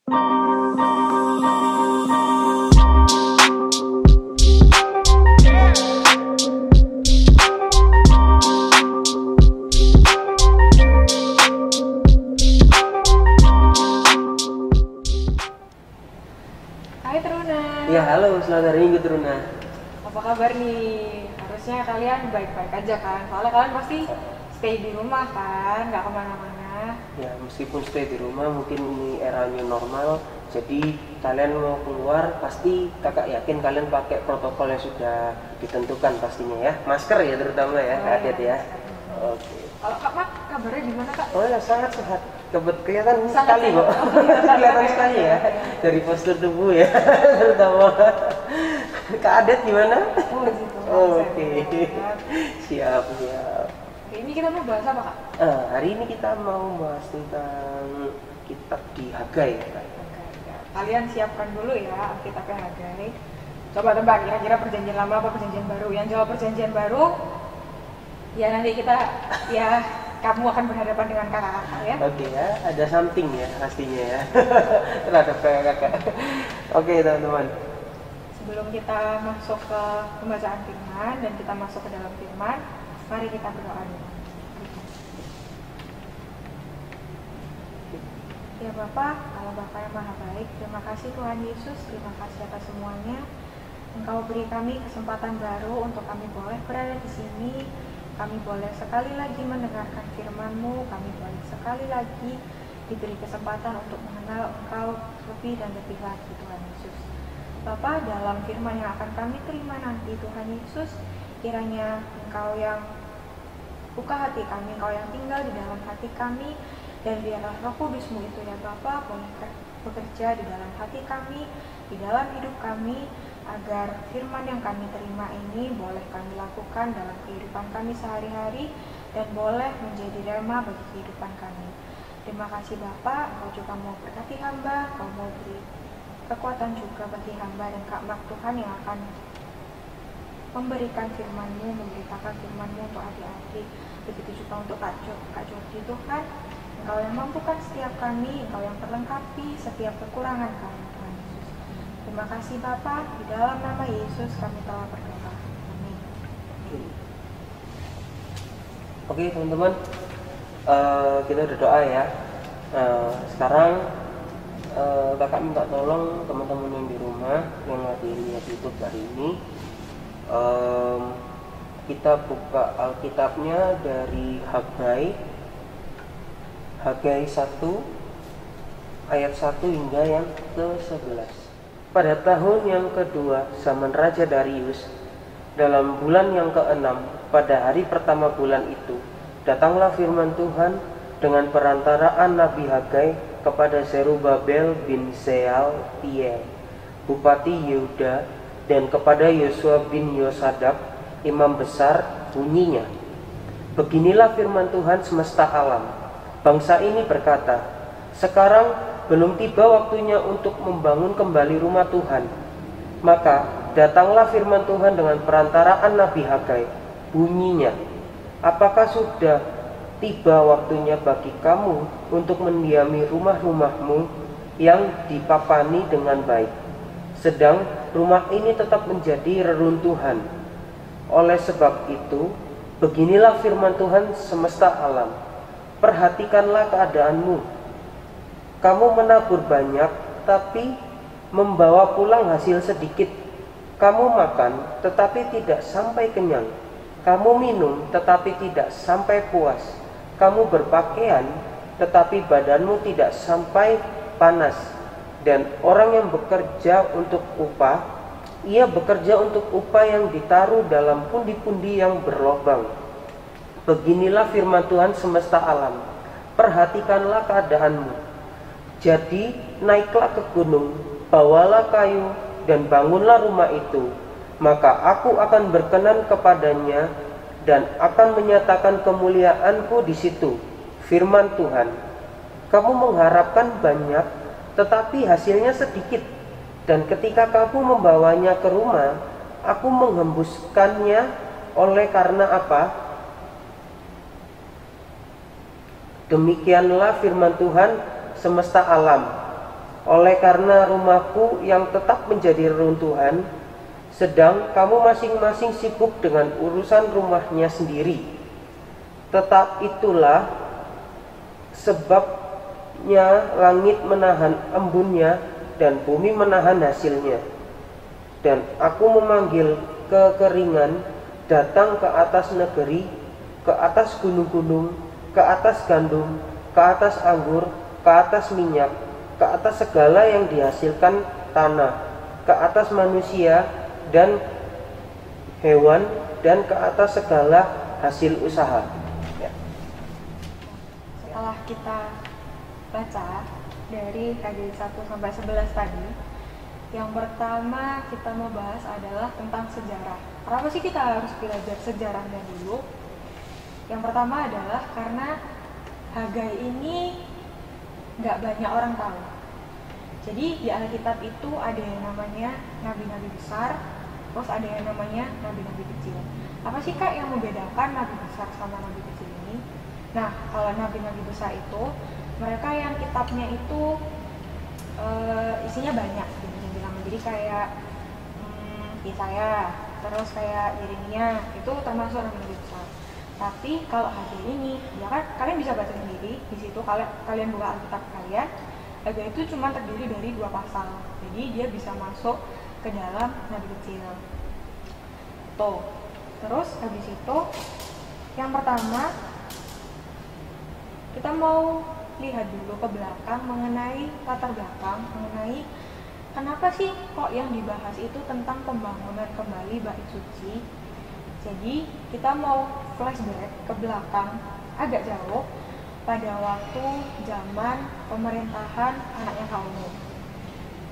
Hai Teruna. Ya halo, selamat hari Minggu Teruna. Apa kabar nih? Harusnya kalian baik-baik aja kan? Soalnya kalian pasti stay di rumah kan, nggak kemana-mana. Ya meskipun stay di rumah, mungkin ini era new normal. Jadi kalian mau keluar, pasti kakak yakin kalian pakai protokol yang sudah ditentukan pastinya ya. Masker ya terutama ya, Kak Adet ya. Oke. Kalau Kak Mak, kabarnya gimana Kak? Oh ya, sangat sehat. Kelihatan Sangat sekali sehat. kok. Kelihatan sekali ya. Dari postur tubuh ya, terutama. Kak Adet gimana? Oh gitu. Oke. Sehat. Siap. Hari ini kita mau bahas apa Kak? Hari ini kita mau bahas tentang kitab di Hagai. Oke, ya. Kalian siapkan dulu ya Alkitabnya Hagai. Coba tebak kira-kira perjanjian lama apa perjanjian baru? Yang jawab perjanjian baru, ya nanti kita kamu akan berhadapan dengan kakak-kakak ya. Oke ya, ada something ya pastinya ya terhadap kakak. Oke teman-teman. Sebelum kita masuk ke pembacaan firman dan kita masuk ke dalam firman, mari kita berdoa dulu. Ya Bapak, Allah Bapa yang Maha Baik, terima kasih Tuhan Yesus, terima kasih atas semuanya. Engkau beri kami kesempatan baru untuk kami boleh berada di sini. Kami boleh sekali lagi mendengarkan firman-Mu, kami boleh sekali lagi diberi kesempatan untuk mengenal Engkau lebih dan lebih lagi Tuhan Yesus. Bapa, dalam firman yang akan kami terima nanti Tuhan Yesus, kiranya Engkau yang buka hati kami, Engkau yang tinggal di dalam hati kami, dan biarlah Roh Kudus-Mu itu ya Bapa boleh bekerja di dalam hati kami, di dalam hidup kami, agar firman yang kami terima ini boleh kami lakukan dalam kehidupan kami sehari-hari dan boleh menjadi rema bagi kehidupan kami. Terima kasih Bapak, Engkau juga mau berkati hamba, Engkau mau beri kekuatan juga bagi hamba dan Kak Mak Tuhan yang akan memberikan firman-Mu, memberitakan firman-Mu untuk adik-adik. Begitu juga untuk Kak Jordi Tuhan, Engkau yang mampukan setiap kami, Engkau yang perlengkapi setiap kekurangan kami Tuhan Yesus. Terima kasih Bapa, di dalam nama Yesus kami telah berdoa. Amin. Oke teman-teman, kita udah doa ya. Sekarang kakak minta tolong teman-teman yang di rumah yang lagi lihat YouTube hari ini, kita buka Alkitabnya dari Hagai 1 ayat 1 hingga yang ke-11. Pada tahun yang kedua zaman Raja Darius, dalam bulan yang ke-6, pada hari pertama bulan itu, datanglah firman Tuhan dengan perantaraan Nabi Hagai kepada Zerubabel bin Shealtiel, Bupati Yehuda, dan kepada Yosua bin Yosadab, Imam besar, bunyinya, beginilah firman Tuhan semesta alam. Bangsa ini berkata, sekarang belum tiba waktunya untuk membangun kembali rumah Tuhan. Maka datanglah firman Tuhan dengan perantaraan Nabi Hagai, bunyinya, apakah sudah tiba waktunya bagi kamu untuk mendiami rumah-rumahmu yang dipapani dengan baik, sedang rumah ini tetap menjadi reruntuhan. Oleh sebab itu, beginilah firman Tuhan semesta alam, perhatikanlah keadaanmu. Kamu menabur banyak, tapi membawa pulang hasil sedikit. Kamu makan, tetapi tidak sampai kenyang. Kamu minum, tetapi tidak sampai puas. Kamu berpakaian, tetapi badanmu tidak sampai panas. Dan orang yang bekerja untuk upah, ia bekerja untuk upah yang ditaruh dalam pundi-pundi yang berlobang. Beginilah firman Tuhan semesta alam, perhatikanlah keadaanmu. Jadi naiklah ke gunung, bawalah kayu, dan bangunlah rumah itu. Maka aku akan berkenan kepadanya, dan akan menyatakan kemuliaanku di situ. Firman Tuhan, kamu mengharapkan banyak, tetapi hasilnya sedikit. Dan ketika kamu membawanya ke rumah, aku menghembuskannya oleh karena apa? Demikianlah firman Tuhan semesta alam. oleh karena rumahku yang tetap menjadi reruntuhan, sedang kamu masing-masing sibuk dengan urusan rumahnya sendiri. Tetap itulah sebabnya langit menahan embunnya dan bumi menahan hasilnya. Dan aku memanggil kekeringan datang ke atas negeri, ke atas gunung-gunung, ke atas gandum, ke atas anggur, ke atas minyak, ke atas segala yang dihasilkan tanah, ke atas manusia dan hewan, dan ke atas segala hasil usaha. Ya. Setelah kita baca dari ayat 1 sampai 11 tadi, yang pertama kita mau bahas adalah tentang sejarah. Kenapa sih kita harus belajar sejarahnya dulu? Yang pertama adalah karena Hagai ini nggak banyak orang tahu. Jadi di Alkitab itu ada yang namanya nabi-nabi besar, terus ada yang namanya nabi-nabi kecil. Apa sih Kak yang membedakan nabi besar sama nabi kecil ini? Nah, kalau nabi-nabi besar itu mereka yang kitabnya itu isinya banyak, bilang. Jadi kayak Yesaya, terus kayak Yeremia, itu termasuk nabi besar. Tapi kalau Hagai ini, ya kan kalian bisa baca sendiri di situ. Kalian buka Alkitab kalian, Hagai itu cuma terdiri dari 2 pasal. Jadi dia bisa masuk ke dalam nabi kecil. Tuh. Terus habis itu yang pertama kita mau lihat dulu ke belakang mengenai latar belakang, mengenai kenapa sih kok yang dibahas itu tentang pembangunan kembali bait suci. Jadi kita mau flashback ke belakang agak jauh pada waktu zaman pemerintahan anaknya Salomo.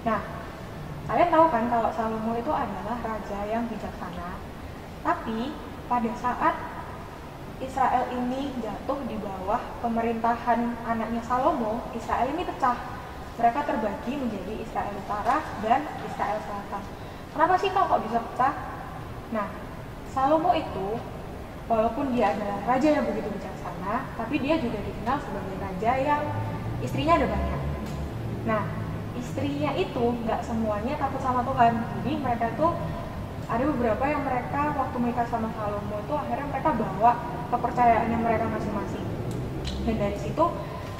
Nah, kalian tahu kan kalau Salomo itu adalah raja yang bijaksana. Tapi pada saat Israel ini jatuh di bawah pemerintahan anaknya Salomo, Israel ini pecah. Mereka terbagi menjadi Israel Utara dan Israel Selatan. Kenapa sih kok bisa pecah? Nah, Salomo itu walaupun dia adalah raja yang begitu bijaksana, tapi dia juga dikenal sebagai raja yang istrinya ada banyak. Nah, istrinya itu nggak semuanya takut sama Tuhan. Jadi mereka tuh ada beberapa yang mereka waktu menikah sama Salomo itu akhirnya mereka bawa kepercayaannya mereka masing-masing. Dan dari situ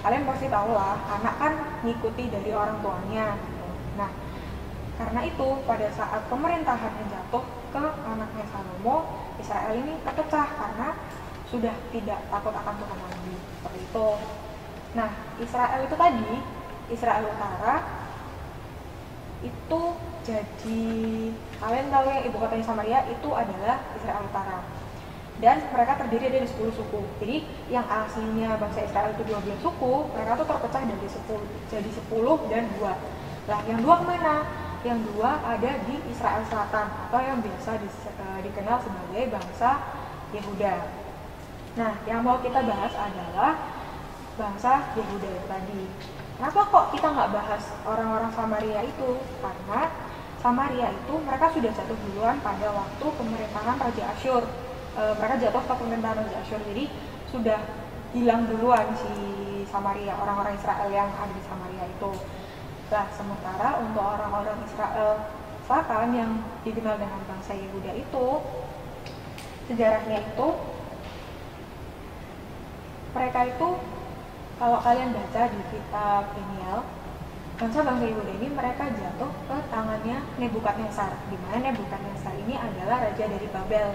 kalian pasti tahu lah, anak kan ngikuti dari orang tuanya. Nah, karena itu pada saat pemerintahannya jatuh ke anaknya Salomo, Israel ini terpecah karena sudah tidak takut akan Tuhan lagi. Seperti itu. Nah, Israel itu tadi, Israel Utara itu jadi, kalian tahu yang ibu kotanya Samaria itu adalah Israel Utara. Dan mereka terdiri dari 10 suku. Jadi yang aslinya bangsa Israel itu 12 suku, mereka tuh terpecah dari 10 jadi 10 dan 2. Lah, yang 2 kemana? Yang 2 ada di Israel Selatan atau yang biasa dikenal sebagai bangsa Yehuda. Nah, yang mau kita bahas adalah bangsa Yehuda tadi. Kenapa kok kita nggak bahas orang-orang Samaria itu? Karena Samaria itu mereka sudah jatuh duluan pada waktu pemerintahan Raja Asyur. Mereka jatuh ke pemerintahan Raja Asyur, jadi sudah hilang duluan si Samaria, orang-orang Israel yang ada di Samaria itu. Nah, sementara untuk orang-orang Israel Selatan yang dikenal dengan bangsa Yehuda itu, sejarahnya itu, mereka itu, kalau kalian baca di kitab Daniel, bangsa-bangsa Yehuda ini mereka jatuh ke tangannya Nebukadnezar, di mana Nebukadnezar ini adalah raja dari Babel.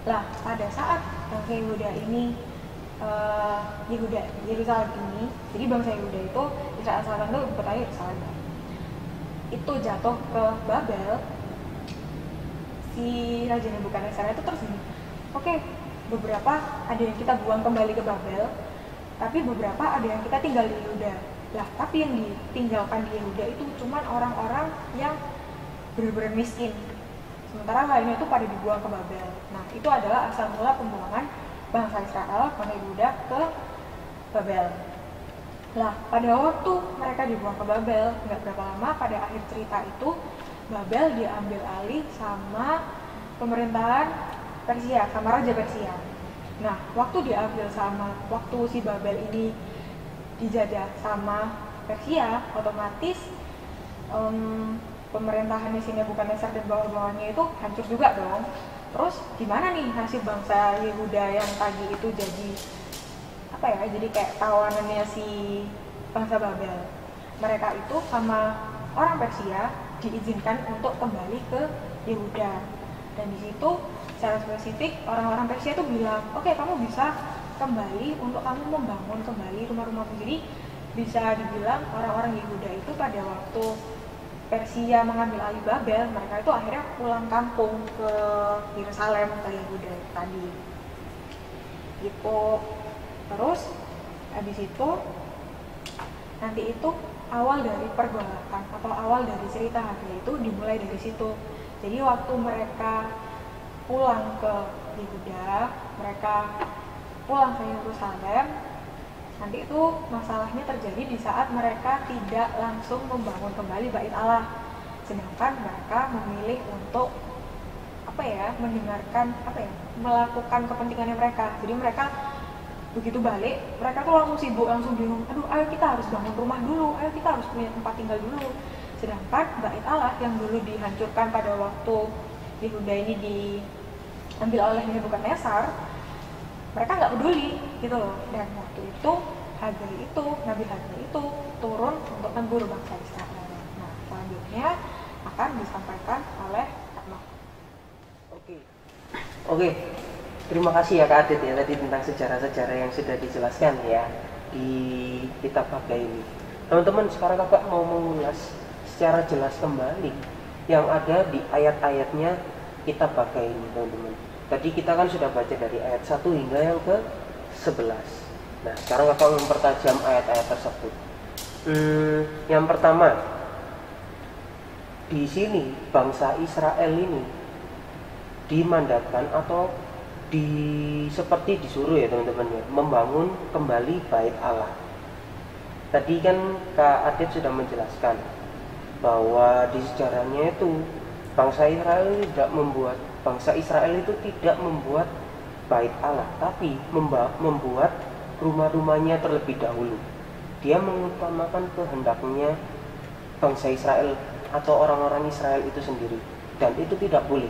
Lah, pada saat bangsa Yehuda ini, Yerusalem ini, jadi bangsa Yehuda itu, Israel Selatan itu bertanya Yerusalem, itu jatuh ke Babel, si raja Nebukadnezar itu terus gini, oke, beberapa ada yang kita buang kembali ke Babel, tapi beberapa ada yang kita tinggal di Yehuda. Lah, tapi yang ditinggalkan di Yehuda itu cuma orang-orang yang benar-benar miskin, sementara lainnya itu pada dibuang ke Babel. Nah, itu adalah asal mula pembuangan bangsa Israel, bangsa Yehuda ke Babel. Lah, pada waktu mereka dibuang ke Babel, nggak berapa lama pada akhir cerita itu, Babel diambil alih sama pemerintahan Persia, sama Raja Persia. Nah, waktu si Babel ini dijajah sama Persia, otomatis pemerintahan di sini Nebukadnezar dan bawah-bawahnya itu hancur juga dong. Terus gimana nih nasib bangsa Yehuda yang tadi itu jadi apa ya? Jadi kayak tawanannya si bangsa Babel. Mereka itu sama orang Persia diizinkan untuk kembali ke Yehuda. Dan di situ secara spesifik orang-orang Persia itu bilang, oke, kamu bisa kembali untuk kamu membangun kembali rumah-rumah sendiri. Bisa dibilang orang-orang Yehuda itu pada waktu Persia mengambil alih Babel, mereka itu akhirnya pulang kampung ke Yerusalem, ke Yehuda tadi gitu. Terus habis itu nanti itu awal dari pergolakan atau awal dari cerita Hagai itu dimulai dari situ. Jadi waktu mereka pulang ke Yehuda, mereka pulang ke Yerusalem, nanti itu masalahnya terjadi di saat mereka tidak langsung membangun kembali Bait Allah, sedangkan mereka memilih untuk melakukan kepentingannya mereka. Jadi mereka begitu balik, mereka tuh langsung sibuk, langsung bingung, aduh ayo kita harus bangun rumah dulu, ayo kita harus punya tempat tinggal dulu. Sedangkan Bait Allah yang dulu dihancurkan pada waktu Yehuda ini diambil oleh Nebukadnezar, mereka nggak peduli gitu loh. Dan waktu itu Nabi Hagai itu turun untuk menegur bangsa Israel. Nah, selanjutnya akan disampaikan oleh Kak Nok. Oke. Terima kasih ya Kak Adit ya tadi tentang sejarah-sejarah yang sudah dijelaskan ya di kitab Hagai ini. Teman-teman, sekarang Kakak mau mengulas secara jelas kembali yang ada di ayat-ayatnya kitab Hagai ini, teman-teman. Tadi kita kan sudah baca dari ayat 1 hingga yang ke 11. Nah, sekarang Kakak mempertajam ayat-ayat tersebut. Yang pertama, di sini bangsa Israel ini dimandatkan atau seperti disuruh ya teman-teman ya, membangun kembali Bait Allah. Tadi kan Kak Adit sudah menjelaskan bahwa di sejarahnya itu bangsa Israel itu tidak membuat Bait Allah, tapi membuat rumah-rumahnya terlebih dahulu. Dia mengutamakan kehendaknya bangsa Israel atau orang-orang Israel itu sendiri, dan itu tidak boleh.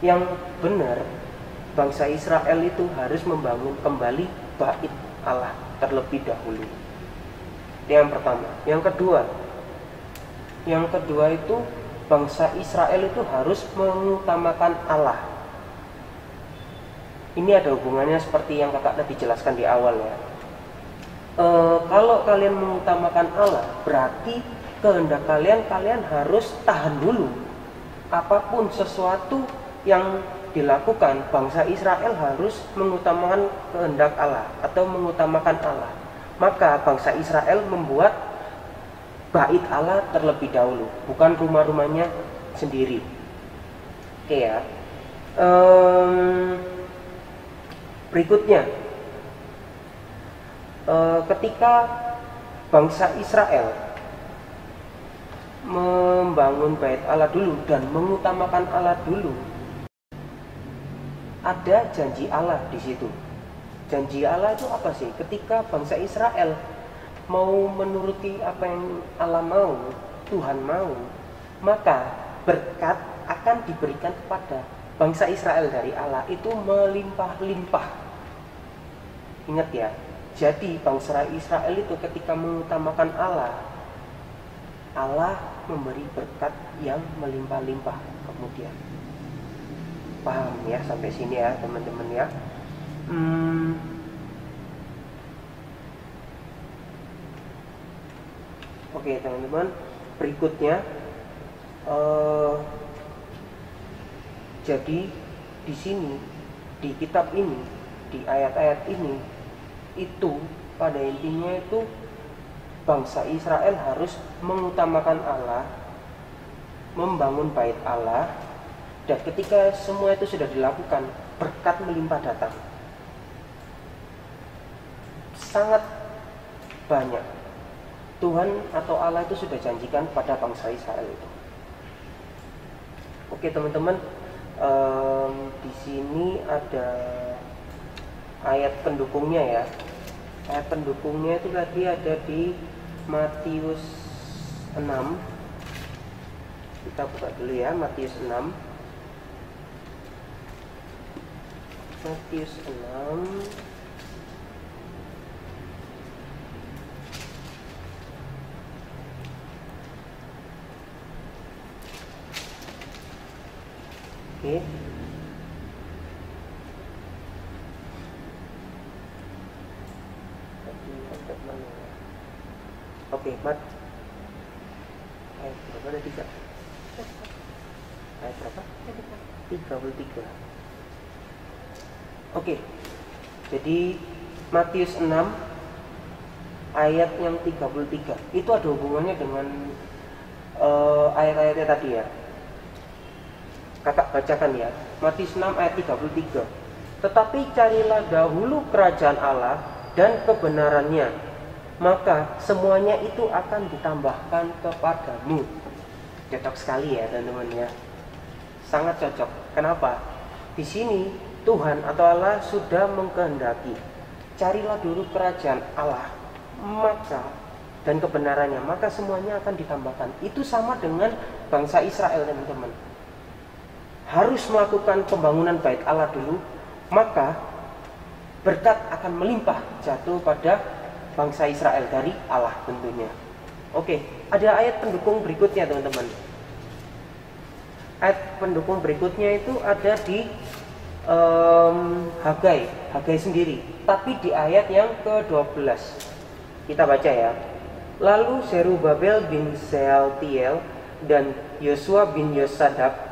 Yang benar, bangsa Israel itu harus membangun kembali Bait Allah terlebih dahulu. Itu yang pertama. Yang kedua itu bangsa Israel itu harus mengutamakan Allah. Ini ada hubungannya seperti yang Kakak tadi jelaskan di awal ya. Kalau kalian mengutamakan Allah, berarti kehendak kalian harus tahan dulu. Apapun sesuatu yang dilakukan, bangsa Israel harus mengutamakan kehendak Allah atau mengutamakan Allah. Maka bangsa Israel membuat Bait Allah terlebih dahulu, bukan rumah-rumahnya sendiri. Oke ya. Berikutnya, ketika bangsa Israel membangun Bait Allah dulu dan mengutamakan Allah dulu, ada janji Allah di situ. Janji Allah itu apa sih? Ketika bangsa Israel mau menuruti apa yang Allah mau, Tuhan mau, maka berkat akan diberikan kepada bangsa Israel dari Allah itu melimpah-limpah. Ingat ya, jadi bangsa Israel itu ketika mengutamakan Allah, Allah memberi berkat yang melimpah-limpah kemudian. Paham ya sampai sini ya teman-teman ya. Oke teman-teman, berikutnya jadi di sini di kitab ini, di ayat-ayat ini, itu pada intinya itu bangsa Israel harus mengutamakan Allah, membangun Bait Allah. Dan ketika semua itu sudah dilakukan, berkat melimpah datang. Sangat banyak. Tuhan atau Allah itu sudah janjikan pada bangsa Israel itu. Oke teman-teman, di sini ada ayat pendukungnya ya. Ayat pendukungnya itu tadi ada di Matius 6. Kita buka dulu ya, Matius 6. Matius 6 Oke. Oke, ayat berapa ada 3? Ayat berapa? 33. Oke. Jadi Matius 6 ayat yang 33. Itu ada hubungannya dengan ayat-ayatnya tadi ya. Kakak bacakan ya. Matius 6 ayat 33. Tetapi carilah dahulu kerajaan Allah dan kebenarannya, maka semuanya itu akan ditambahkan kepadamu. Cocok sekali ya teman-teman ya. Sangat cocok. Kenapa? Di sini Tuhan atau Allah sudah mengkehendaki, carilah dulu kerajaan Allah, maka dan kebenarannya, maka semuanya akan ditambahkan. Itu sama dengan bangsa Israel teman-teman. Harus melakukan pembangunan bait Allah dulu, maka berkat akan melimpah jatuh pada bangsa Israel dari Allah tentunya. Oke, ada ayat pendukung berikutnya teman-teman. Ayat pendukung berikutnya itu ada di Hagai sendiri, tapi di ayat yang ke-12. Kita baca ya. Lalu Zerubabel bin Sealtiel dan Yosua bin Yosadak,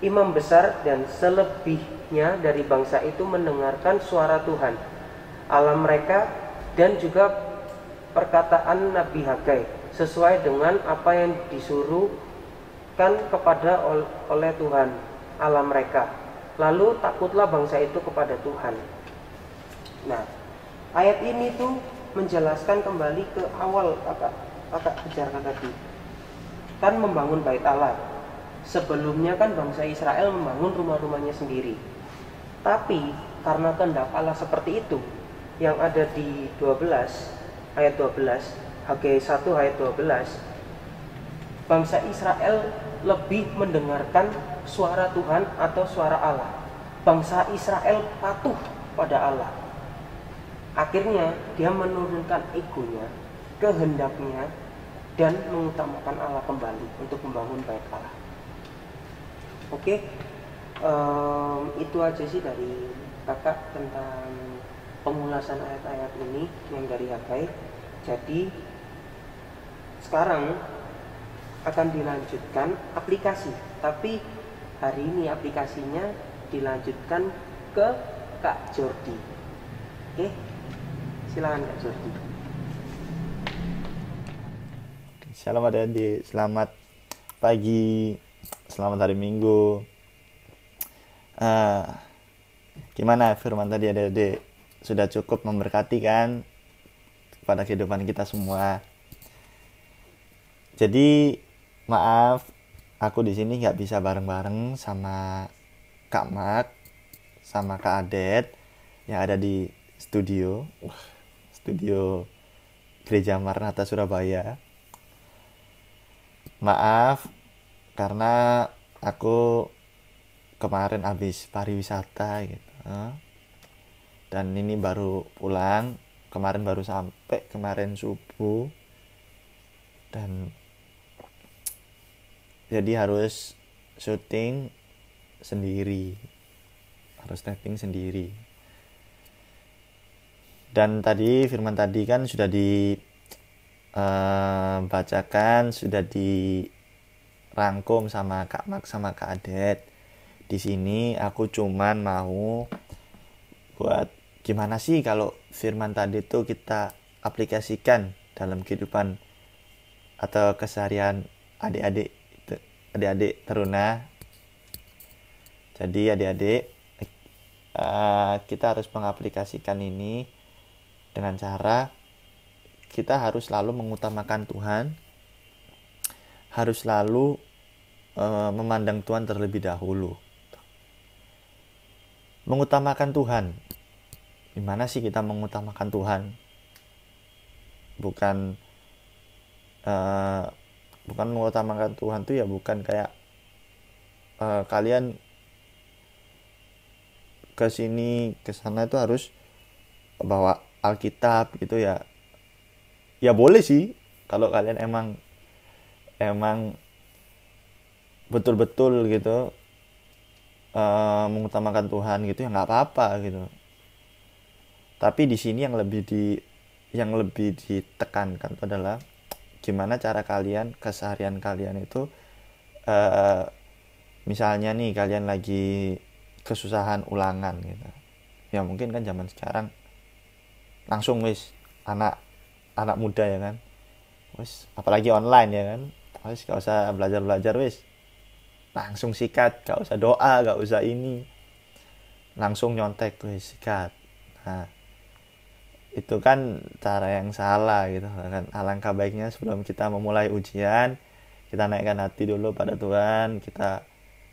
imam besar dan selebihnya dari bangsa itu mendengarkan suara Tuhan Allah mereka dan juga perkataan Nabi Hagai sesuai dengan apa yang disuruhkan kepada oleh Tuhan Allah mereka. Lalu takutlah bangsa itu kepada Tuhan. Nah, ayat ini tuh menjelaskan kembali ke awal kakak kejarkan tadi, kan membangun bait Allah. Sebelumnya kan bangsa Israel membangun rumah-rumahnya sendiri. Tapi karena kehendak Allah seperti itu, yang ada di 12 ayat 12, Hagai 1 ayat 12, bangsa Israel lebih mendengarkan suara Tuhan atau suara Allah. Bangsa Israel patuh pada Allah. Akhirnya dia menurunkan egonya, kehendaknya, dan mengutamakan Allah kembali untuk membangun bait Allah. Oke, itu aja sih dari kakak tentang pengulasan ayat-ayat ini yang dari Hagai. Jadi sekarang akan dilanjutkan aplikasi, tapi hari ini aplikasinya dilanjutkan ke Kak Jordi. Oke, silakan Kak Jordi. Shalom adik-adik, selamat pagi, selamat hari Minggu. Gimana firman tadi adik-adik? Sudah cukup memberkati kan pada kehidupan kita semua. Jadi maaf, aku di sini nggak bisa bareng-bareng sama Kak Mak, sama Kak Adet yang ada di studio Gereja Maranatha Surabaya. Maaf karena aku kemarin habis pariwisata gitu, dan ini baru pulang, kemarin baru sampai kemarin subuh, dan jadi harus syuting sendiri, harus tapping sendiri. Dan tadi firman tadi kan sudah dibacakan, sudah dirangkum sama Kak Mak sama Kak Adet. Di sini aku cuman mau buat gimana sih kalau firman tadi tuh kita aplikasikan dalam kehidupan atau keseharian adik-adik teruna. Jadi adik-adik, kita harus mengaplikasikan ini dengan cara kita harus selalu mengutamakan Tuhan, harus selalu memandang Tuhan terlebih dahulu. Mengutamakan Tuhan, gimana sih kita mengutamakan Tuhan? Bukan eh, bukan mengutamakan Tuhan tuh ya bukan kayak kalian ke sini ke sana itu harus bawa Alkitab gitu ya. Ya boleh sih kalau kalian emang betul-betul gitu mengutamakan Tuhan gitu ya nggak apa-apa gitu. Tapi di sini yang lebih ditekankan itu adalah gimana cara kalian keseharian kalian itu eh, misalnya nih kalian lagi kesusahan ulangan gitu. Ya mungkin kan zaman sekarang langsung wis anak anak muda ya kan. Wis apalagi online ya kan. Wis gak usah belajar-belajar wis. Langsung sikat, gak usah doa, gak usah ini. Langsung nyontek wis sikat. Nah, itu kan cara yang salah gitu kan. Alangkah baiknya sebelum kita memulai ujian kita naikkan hati dulu pada Tuhan, kita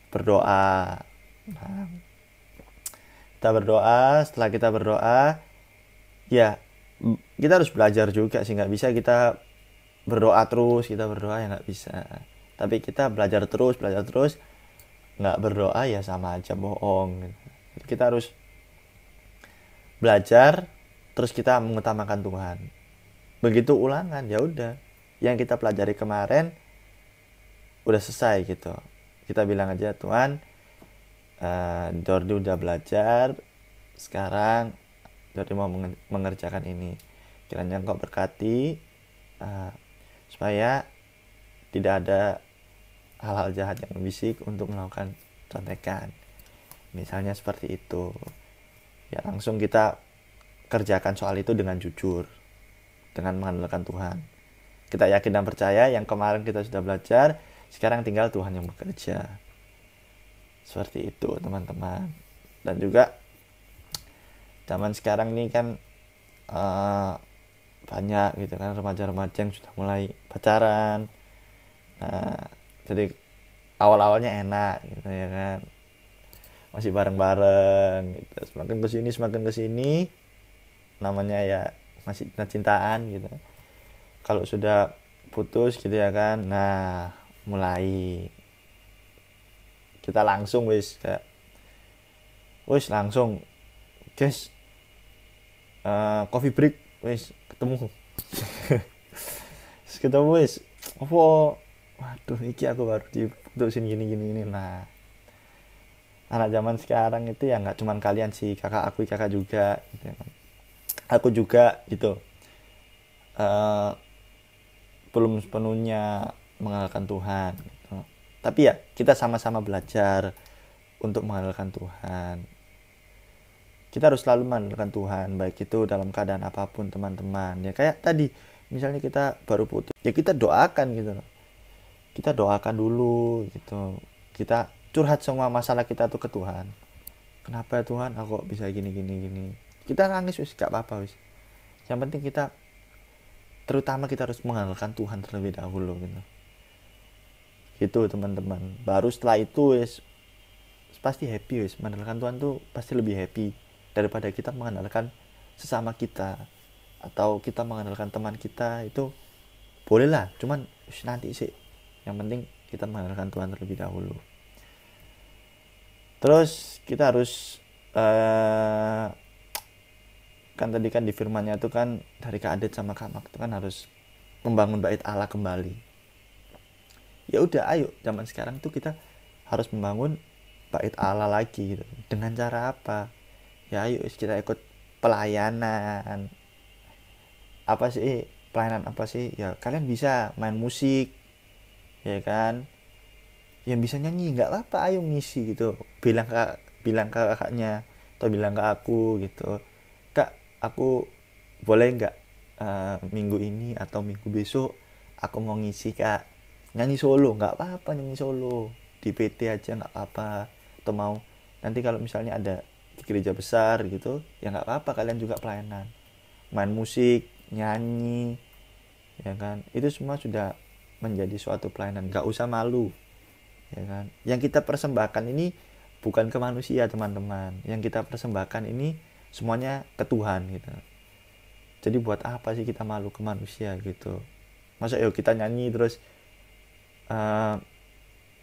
berdoa. Nah, kita berdoa, setelah kita berdoa ya kita harus belajar juga sih, nggak bisa kita berdoa terus kita berdoa ya nggak bisa, tapi kita belajar terus nggak berdoa ya sama aja bohong gitu. Jadi kita harus belajar terus kita mengutamakan Tuhan. Begitu ulangan ya udah yang kita pelajari kemarin udah selesai gitu, kita bilang aja Tuhan, Jordi udah belajar, sekarang Jordi mau mengerjakan ini, kiranya Engkau berkati supaya tidak ada hal-hal jahat yang membisik untuk melakukan contekan, misalnya seperti itu ya. Langsung kita kerjakan soal itu dengan jujur, dengan mengandalkan Tuhan. Kita yakin dan percaya yang kemarin kita sudah belajar, sekarang tinggal Tuhan yang bekerja. Seperti itu teman-teman. Dan juga zaman sekarang ini kan banyak gitu kan remaja-remaja yang sudah mulai pacaran. Nah, jadi awal-awalnya enak gitu ya kan, masih bareng-bareng gitu. Semakin kesini namanya ya masih cinta-cintaan gitu. Kalau sudah putus gitu ya kan, nah mulai kita langsung wis langsung guys, coffee break wis ketemu wis apa, waduh iki aku baru diputusin gini. Nah, anak zaman sekarang itu ya nggak cuman kalian sih, kakak juga gitu ya. Aku juga gitu, belum sepenuhnya mengandalkan Tuhan gitu. Tapi ya kita sama-sama belajar untuk mengandalkan Tuhan. Kita harus selalu mengandalkan Tuhan, baik itu dalam keadaan apapun teman-teman. Ya kayak tadi, misalnya kita baru putus, ya kita doakan gitu loh. Kita doakan dulu gitu. Kita curhat semua masalah kita tuh ke Tuhan. Kenapa ya Tuhan, aku kok bisa gini. Kita nangis wis, gak apa-apa wis. Yang penting terutama kita harus mengandalkan Tuhan terlebih dahulu gitu. Gitu teman-teman. Baru setelah itu wis pasti happy wis. Mengandalkan Tuhan tuh pasti lebih happy daripada kita mengandalkan sesama kita atau kita mengandalkan teman kita. Itu boleh lah, cuman nanti sih. Yang penting kita mengandalkan Tuhan terlebih dahulu. Terus kita harus kan tadi kan di firmannya itu kan dari Kak Adet sama Kak Mak itu kan harus membangun bait Allah kembali. Ya udah, ayo zaman sekarang tuh kita harus membangun bait Allah lagi gitu. Dengan cara apa? Ya ayo kita ikut pelayanan. Apa sih pelayanan apa sih? Ya kalian bisa main musik, ya kan? Yang bisa nyanyi nggak apa-apa, ayo ngisi gitu. Bilang ke kakaknya atau bilang ke aku gitu, Kak, aku boleh nggak minggu ini atau minggu besok aku mau ngisi Kak, nyanyi solo, nggak apa-apa nyanyi solo di PT aja nggak apa-apa. Atau mau nanti kalau misalnya ada di gereja besar gitu ya nggak apa-apa, kalian juga pelayanan main musik nyanyi ya kan, itu semua sudah menjadi suatu pelayanan, nggak usah malu ya kan. Yang kita persembahkan ini bukan ke manusia teman-teman, yang kita persembahkan ini semuanya ke Tuhan gitu. Jadi buat apa sih kita malu ke manusia gitu. Masa yuk kita nyanyi terus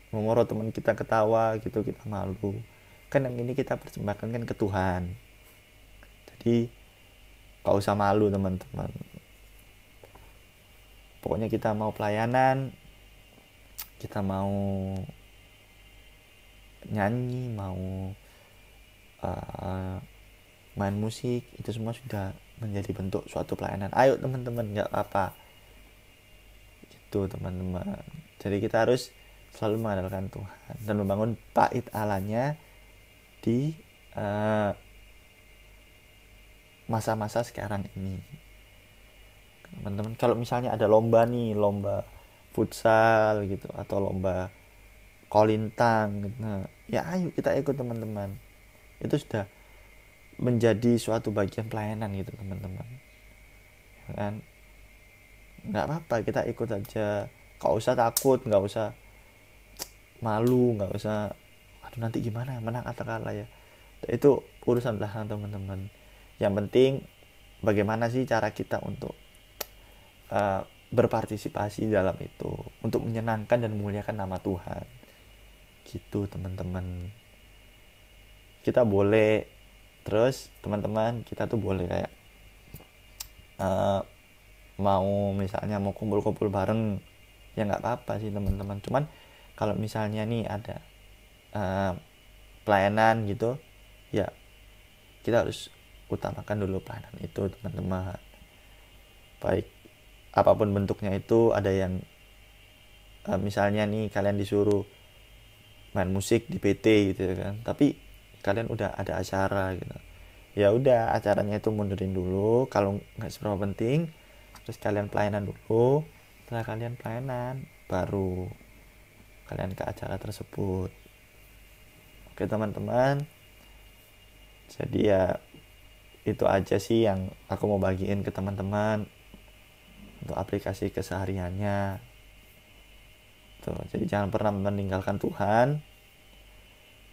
memoro teman kita ketawa gitu, kita malu. Kan yang ini kita persembahkan kan ke Tuhan. Jadi gak usah malu teman-teman. Pokoknya kita mau pelayanan, kita mau nyanyi, mau main musik, itu semua sudah menjadi bentuk suatu pelayanan. Ayo teman-teman, gak apa-apa gitu teman-teman. Jadi kita harus selalu mengandalkan Tuhan dan membangun bait Allahnya di masa-masa sekarang ini. Teman-teman, kalau misalnya ada lomba nih, lomba futsal gitu atau lomba kolintang gitu, nah, ya ayo kita ikut teman-teman. Itu sudah menjadi suatu bagian pelayanan gitu teman-teman. Ya kan? Nggak apa-apa, kita ikut aja. Nggak usah takut, nggak usah malu, nggak usah aduh nanti gimana menang atau kalah ya. Itu urusan belakang teman-teman. Yang penting bagaimana sih cara kita untuk berpartisipasi dalam itu, untuk menyenangkan dan memuliakan nama Tuhan gitu teman-teman. Kita boleh terus teman-teman, kita tuh boleh kayak mau misalnya mau kumpul-kumpul bareng ya nggak apa-apa sih teman-teman. Cuman kalau misalnya nih ada pelayanan gitu ya, kita harus utamakan dulu pelayanan itu teman-teman. Baik apapun bentuknya itu, ada yang misalnya nih kalian disuruh main musik di PT gitu kan, tapi kalian udah ada acara gitu, ya udah acaranya itu mundurin dulu kalau nggak seberapa penting, terus kalian pelayanan dulu. Setelah kalian pelayanan baru kalian ke acara tersebut. Oke teman-teman, jadi ya itu aja sih yang aku mau bagiin ke teman-teman untuk aplikasi kesehariannya tuh. Jadi jangan pernah meninggalkan Tuhan.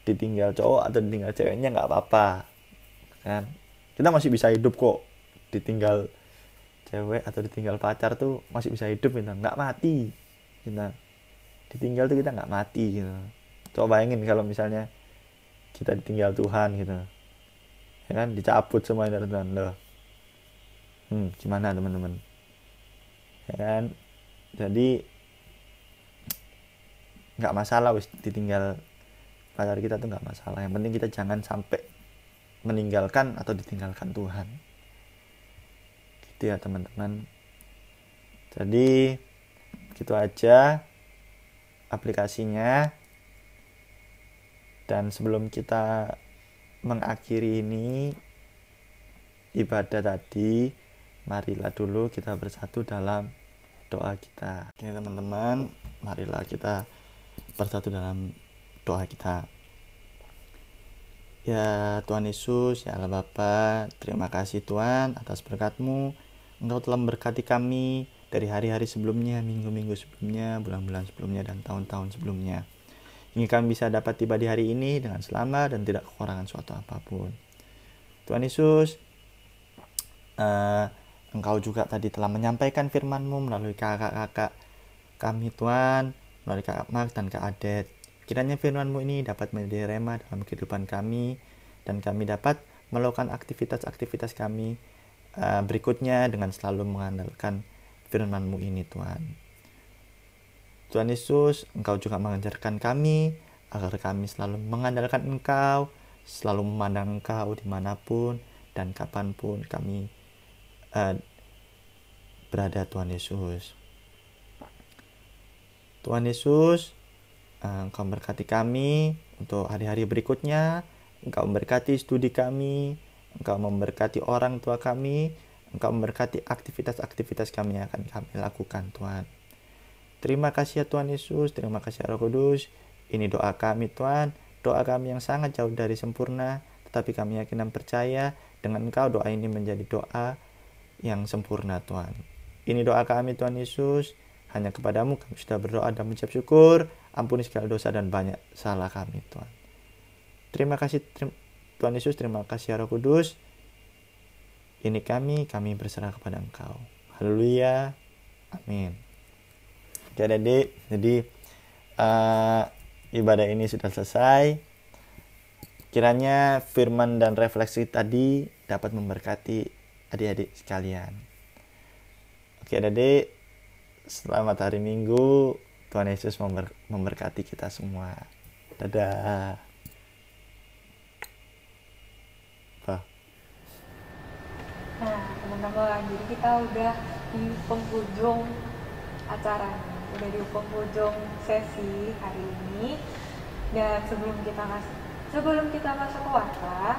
Ditinggal cowok atau ditinggal ceweknya nggak apa-apa kan, kita masih bisa hidup kok. Ditinggal cewek atau ditinggal pacar tuh masih bisa hidup gitu, nggak mati kita. Ditinggal tuh kita nggak mati gitu. Coba bayangin kalau misalnya kita ditinggal Tuhan gitu ya kan, dicabut semua dari Tuhan loh. Gimana teman-teman ya kan. Jadi nggak masalah wis ditinggal pacar kita tuh nggak masalah, yang penting kita jangan sampai meninggalkan atau ditinggalkan Tuhan gitu ya teman-teman. Jadi gitu aja aplikasinya. Dan sebelum kita mengakhiri ini ibadah tadi, marilah dulu kita bersatu dalam doa kita. Oke teman-teman, marilah kita bersatu dalam doa kita. Ya Tuhan Yesus, ya Allah Bapa, terima kasih Tuhan atas berkat-Mu. Engkau telah memberkati kami dari hari-hari sebelumnya, minggu-minggu sebelumnya, bulan-bulan sebelumnya, dan tahun-tahun sebelumnya. Hingga kami bisa dapat tiba di hari ini dengan selamat dan tidak kekurangan suatu apapun. Tuhan Yesus, Engkau juga tadi telah menyampaikan firman-Mu melalui kakak-kakak kami Tuhan, melalui Kak Mark dan Kak Adet. Kiranya firman-Mu ini dapat menjadi rema dalam kehidupan kami, dan kami dapat melakukan aktivitas-aktivitas kami berikutnya dengan selalu mengandalkan firman-Mu ini Tuhan. Tuhan Yesus, Engkau juga mengajarkan kami agar kami selalu mengandalkan Engkau, selalu memandang Engkau dimanapun dan kapanpun kami berada Tuhan Yesus. Tuhan Yesus, Engkau memberkati kami untuk hari-hari berikutnya. Engkau memberkati studi kami, Engkau memberkati orang tua kami, Engkau memberkati aktivitas-aktivitas kami yang akan kami lakukan Tuhan. Terima kasih ya Tuhan Yesus, terima kasih ya Roh Kudus. Ini doa kami Tuhan, doa kami yang sangat jauh dari sempurna, tetapi kami yakin dan percaya dengan Engkau doa ini menjadi doa yang sempurna Tuhan. Ini doa kami Tuhan Yesus, hanya kepadamu kami sudah berdoa dan mengucap syukur. Ampuni segala dosa dan banyak salah kami Tuhan. Terima kasih Tuhan Yesus, terima kasih ya Roh Kudus. Ini kami berserah kepada Engkau. Haleluya, amin. Oke adik, jadi ibadah ini sudah selesai. Kiranya firman dan refleksi tadi dapat memberkati adik-adik sekalian. Oke adik, selamat hari Minggu. Tuhan Yesus memberkati kita semua. Dadah. Nah, teman-teman, jadi kita udah di penghujung acara nih, udah di penghujung sesi hari ini. Dan sebelum kita masuk ke warta,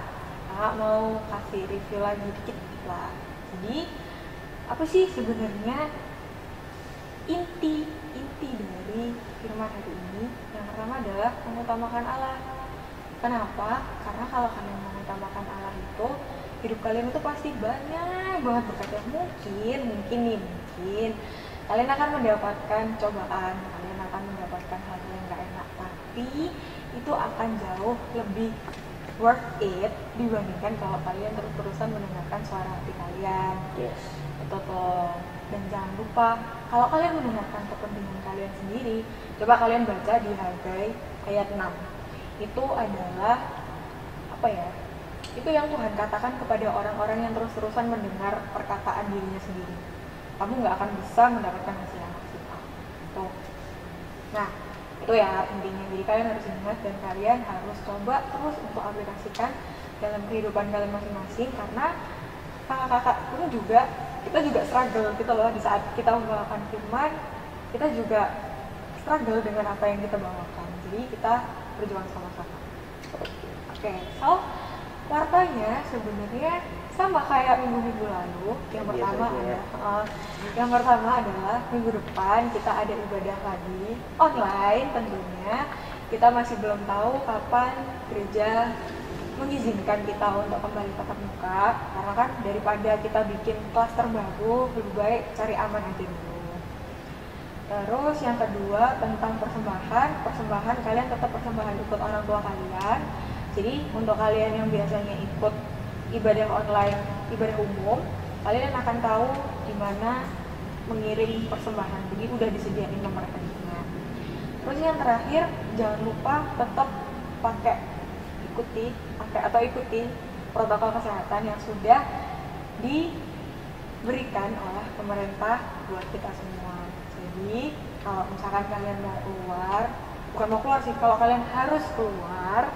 Kak mau kasih review lagi dikit lah. Jadi, apa sih sebenarnya inti dari firman hari ini? Yang pertama adalah mengutamakan Allah. Kenapa? Karena kalau kalian mengutamakan Allah itu, hidup kalian itu pasti banyak banget berkatnya. Mungkin kalian akan mendapatkan cobaan, kalian akan mendapatkan hal yang gak enak, tapi itu akan jauh lebih worth it dibandingkan kalau kalian terus-terusan mendengarkan suara hati kalian. Yes. Betul. Dan jangan lupa, kalau kalian mendengarkan kepentingan kalian sendiri, coba kalian baca di Hagai ayat 6. Itu adalah apa ya? Itu yang Tuhan katakan kepada orang-orang yang terus-terusan mendengar perkataan dirinya sendiri. Kamu nggak akan bisa mendapatkan hasil yang maksimal. Tuh. Nah, itu ya intinya. Jadi kalian harus ingat dan kalian harus coba terus untuk aplikasikan dalam kehidupan kalian masing-masing, karena kakak-kakak pun juga, kita juga struggle gitu loh di saat kita membawakan firman, kita juga struggle dengan apa yang kita bawakan. Jadi kita berjuang sama-sama. Oke, so wartanya sebenarnya sama kayak minggu-minggu lalu. Yang pertama adalah minggu depan kita ada ibadah lagi online tentunya. Kita masih belum tahu kapan gereja mengizinkan kita untuk kembali tatap muka, karena kan daripada kita bikin klaster baru, lebih baik cari aman aja dulu. Terus yang kedua tentang persembahan kalian tetap persembahan ikut orang tua kalian. Jadi untuk kalian yang biasanya ikut ibadah online, ibadah umum, kalian akan tahu di mana mengirim persembahan. Jadi udah disediain nomor rekeningnya. Terus yang terakhir, jangan lupa tetap ikuti protokol kesehatan yang sudah diberikan oleh pemerintah buat kita semua. Jadi kalau misalkan kalian mau keluar, bukan mau keluar sih, kalau kalian harus keluar,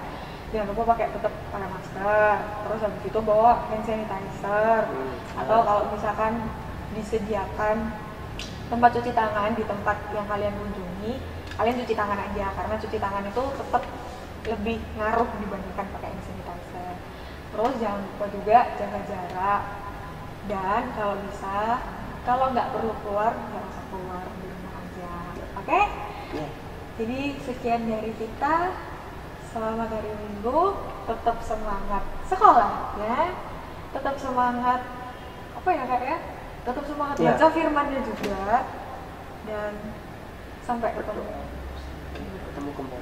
jangan lupa tetap pakai masker, terus habis itu bawa hand sanitizer, atau kalau misalkan disediakan tempat cuci tangan di tempat yang kalian kunjungi, kalian cuci tangan aja, karena cuci tangan itu tetap lebih ngaruh dibandingkan pakai hand sanitizer. Terus jangan lupa juga jaga jarak, dan kalau bisa, kalau nggak perlu keluar, nggak usah keluar, di rumah aja, oke? Yeah. Jadi sekian dari kita. Selamat hari Minggu, tetap semangat sekolah ya, tetap semangat tetap semangat baca firmannya juga, dan sampai ketemu kembali.